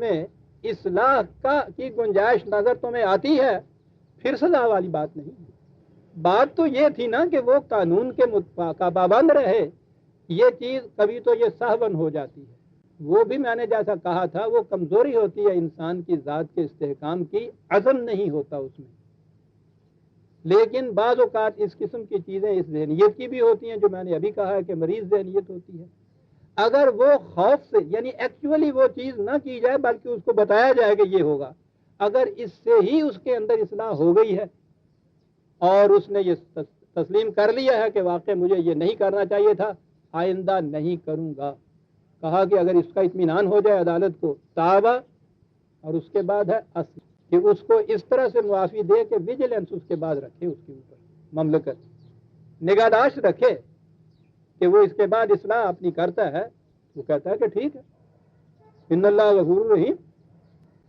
میں اصلاح کی گنجائش نظر تمہیں آتی ہے پھر سزا والی بات نہیں ہے۔ بات تو یہ تھی نا کہ وہ قانون کے کا پابند رہے، یہ چیز کبھی تو یہ سہون ہو جاتی ہے، وہ بھی میں نے جیسا کہا تھا وہ کمزوری ہوتی ہے انسان کی ذات کے استحکام کی، عزم نہیں ہوتا اس میں۔ لیکن بعض اوقات اس قسم کی چیزیں اس ذہنیت کی بھی ہوتی ہیں جو میں نے ابھی کہا ہے کہ مریض ذہنیت ہوتی ہے۔ اگر وہ خوف سے یعنی ایکچولی وہ چیز نہ کی جائے بلکہ اس کو بتایا جائے کہ یہ ہوگا، اگر اس سے ہی اس کے اندر اصلاح ہو گئی ہے اور اس نے یہ تسلیم کر لیا ہے کہ واقع مجھے یہ نہیں کرنا چاہیے تھا، آئندہ نہیں کروں گا، کہا کہ اگر اس کا اطمینان ہو جائے عدالت کو توبہ، اور اس کے بعد ہے اصل کہ اس کو اس طرح سے معافی دے کہ ویجیلنس اس کے بعد رکھے، اس کے اوپر مملکت نگہداشت رکھے کہ وہ اس کے بعد اصلاح اپنی کرتا ہے، وہ کہتا ہے کہ ٹھیک ہے، ان اللہ غفور رحیم۔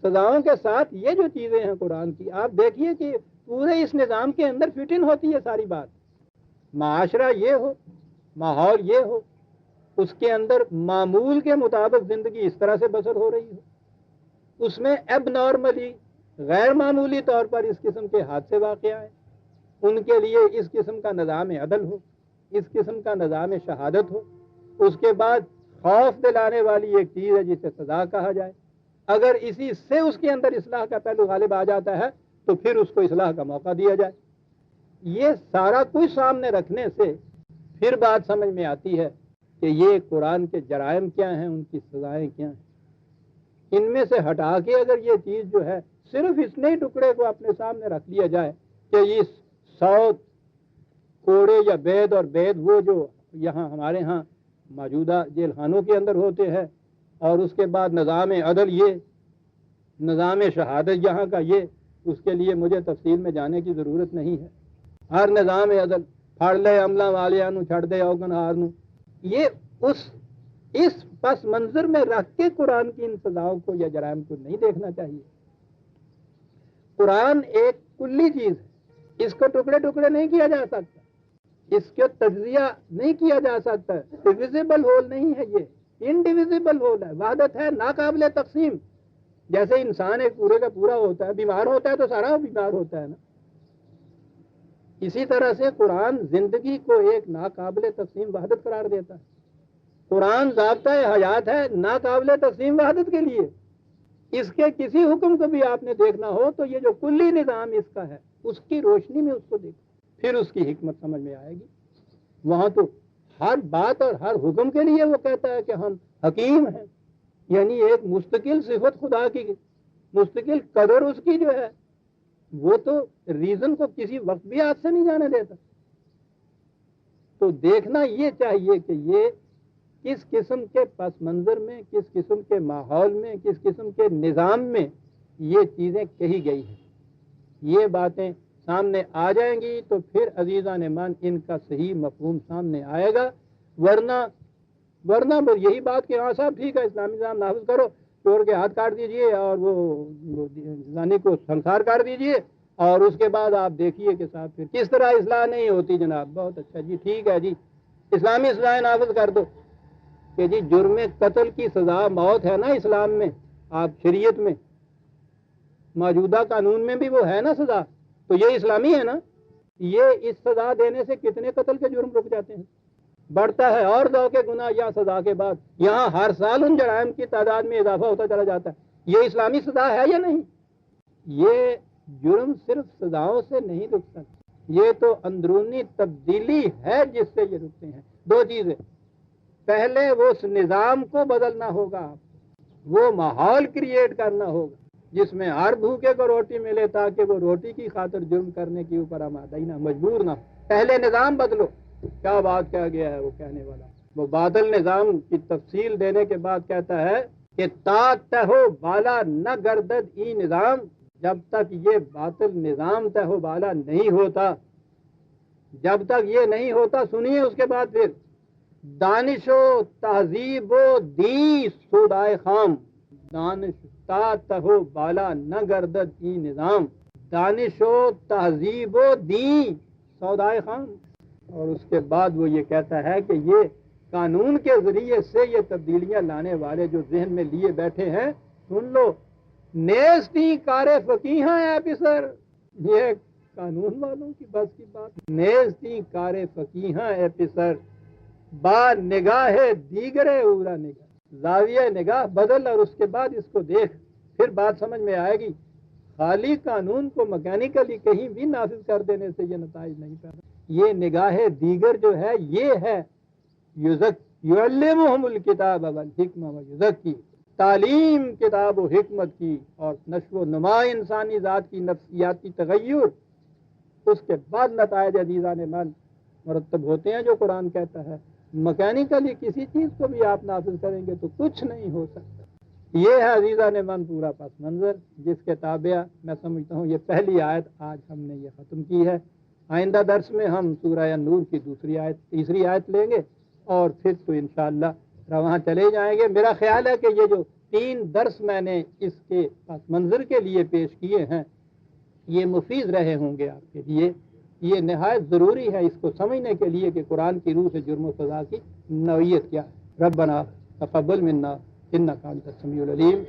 سزاؤں کے ساتھ یہ جو چیزیں ہیں قرآن کی، آپ دیکھیے کہ پورے اس نظام کے اندر فٹ ان ہوتی ہے ساری بات۔ معاشرہ یہ ہو، ماحول یہ ہو، اس کے اندر معمول کے مطابق زندگی اس طرح سے بسر ہو رہی ہو، اس میں اب نارملی غیر معمولی طور پر اس قسم کے حادثے واقع آئے، ان کے لیے اس قسم کا نظام عدل ہو، اس قسم کا نظام شہادت ہو، اس کے بعد خوف دلانے والی ایک چیز ہے جسے سزا کہا جائے، اگر اسی سے اس کے اندر اصلاح کا پہلو غالب آ جاتا ہے تو پھر اس کو اصلاح کا موقع دیا جائے۔ یہ سارا کچھ سامنے رکھنے سے پھر بات سمجھ میں آتی ہے کہ یہ قرآن کے جرائم کیا ہیں، ان کی سزائیں کیا ہیں۔ ان میں سے ہٹا کے اگر یہ چیز جو ہے صرف اس نئے ٹکڑے کو اپنے سامنے رکھ لیا جائے کہ یہ 100 کوڑے یا بید اور بید وہ جو یہاں ہمارے ہاں موجودہ جیل خانوں کے اندر ہوتے ہیں، اور اس کے بعد نظام عدل یہ، نظام شہادت یہاں کا یہ، اس کے لیے مجھے تفصیل میں جانے کی ضرورت نہیں ہے۔ ہر نظام عدل پھڑ لے عملہ والیاں چھڑ دے اوگن ہار نو، یہ اس پس منظر میں رکھ کے قرآن کی ان سزاؤں کو یا جرائم کو نہیں دیکھنا چاہیے۔ قرآن ایک کلی چیز ہے، اس کو ٹکڑے ٹکڑے نہیں کیا جا سکتا، اس کا تجزیہ نہیں کیا جا سکتا، ڈویزیبل ہول نہیں ہے، یہ انڈیویزیبل ہول ہے، وحدت ہے، ناقابل تقسیم۔ جیسے انسان ایک پورے کا پورا ہوتا ہے، بیمار ہوتا ہے تو سارا بیمار ہوتا ہے نا، اسی طرح سے قرآن زندگی کو ایک ناقابل تقسیم وحدت قرار دیتا ہے۔ قرآن ضابطۂ حیات ہے ناقابل تقسیم وحدت کے لیے۔ اس کے کسی حکم کو بھی آپ نے دیکھنا ہو تو یہ جو کلی نظام اس کا ہے اس کی روشنی میں اس کو دیکھو، پھر اس کی حکمت سمجھ میں آئے گی۔ وہاں تو ہر بات اور ہر حکم کے لیے وہ کہتا ہے کہ ہم حکیم ہیں، یعنی ایک مستقل صفت خدا کی، مستقل قدر اس کی جو ہے وہ تو ریزن کو کسی وقت بھی ہاتھ سے نہیں جانے دیتا۔ تو دیکھنا یہ چاہیے کہ یہ کس قسم کے پس منظر میں، کس قسم کے ماحول میں، کس قسم کے نظام میں یہ چیزیں کہی گئی ہیں۔ یہ باتیں سامنے آ جائیں گی تو پھر عزیزان من ان کا صحیح مفہوم سامنے آئے گا، ورنہ یہی بات کہ ہاں صاحب ٹھیک ہے اسلامی نظام نافذ کرو، چور کے ہاتھ کاٹ دیجئے اور وہ زانی کو سنسار کر دیجئے، اور اس کے بعد آپ دیکھیے کہ صاحب پھر کس طرح اصلاح نہیں ہوتی۔ جناب بہت اچھا جی، ٹھیک ہے جی اسلامی اصلاح نافذ کر دو کہ جی جرم قتل کی سزا موت ہے نا اسلام میں، آپ شریعت میں موجودہ قانون میں بھی وہ ہے نا سزا، تو یہ اسلامی ہے نا۔ یہ اس سزا دینے سے کتنے قتل کے جرم رک جاتے ہیں، بڑھتا ہے اور دو کے گناہ یا سزا کے بعد یہاں ہر سال ان جرائم کی تعداد میں اضافہ ہوتا چلا جاتا ہے۔ یہ اسلامی سزا ہے یا نہیں؟ یہ جرم صرف سزاؤں سے نہیں رک سکتا، یہ تو اندرونی تبدیلی ہے جس سے یہ رکتے ہیں۔ دو چیزیں، پہلے وہ اس نظام کو بدلنا ہوگا، وہ ماحول کریٹ کرنا ہوگا جس میں ہر بھوکے کو روٹی ملے تاکہ وہ روٹی کی خاطر جرم کرنے کے اوپر آمادہ ہی نہ، مجبور نہ۔ پہلے نظام بدلو۔ کیا بات کہا گیا ہے وہ کہنے والا، وہ باطل نظام کی تفصیل دینے کے بعد کہتا ہے کہ تا تہو بالا نہ گردد ای نظام، جب تک یہ باطل نظام تہو بالا نہیں ہوتا، جب تک یہ نہیں ہوتا، سنیے اس کے بعد پھر دانش و تہذیب و دی سودائے خام، دانش تا تہو بالا نہ گردد ای نظام، دانش و تہذیب و دی سودائے خام۔ اور اس کے بعد وہ یہ کہتا ہے کہ یہ قانون کے ذریعے سے یہ تبدیلیاں لانے والے جو ذہن میں لیے بیٹھے ہیں سن لو، نیستی کار فقیہاں ایپیسر، یہ قانون والوں کی بس کی بات، نیستی کار فقیہاں ایپیسر با نگاہ دیگر اورا نگاہ، زاویہ نگاہ بدل اور اس کے بعد اس کو دیکھ، پھر بات سمجھ میں آئے گی۔ خالی قانون کو مکینیکلی کہیں بھی نافذ کر دینے سے یہ نتائج نہیں پیدا، یہ نگاہ دیگر جو ہے یہ ہے یعلمہم الکتاب والحکمہ ویزکی، تعلیم کتاب و حکمت کی اور نشو و نما انسانی ذات کی نفسیاتی تغیر، اس کے بعد نتائج عزیزان من مرتب ہوتے ہیں جو قرآن کہتا ہے۔ مکینیکلی کسی چیز کو بھی آپ نافذ کریں گے تو کچھ نہیں ہو سکتا۔ یہ ہے عزیزان من پورا پس منظر، جس کے تابع میں سمجھتا ہوں یہ پہلی آیت آج ہم نے یہ ختم کی ہے۔ آئندہ درس میں ہم سورہ نور کی تیسری آیت لیں گے اور پھر تو انشاءاللہ رواں چلے جائیں گے۔ میرا خیال ہے کہ یہ جو 3 درس میں نے اس کے پس منظر کے لیے پیش کیے ہیں یہ مفید رہے ہوں گے آپ کے لیے۔ یہ نہایت ضروری ہے اس کو سمجھنے کے لیے کہ قرآن کی روح سے جرم و سزا کی نوعیت کیا ہے۔ ربنا تقبل منا انک انت السمیع العلیم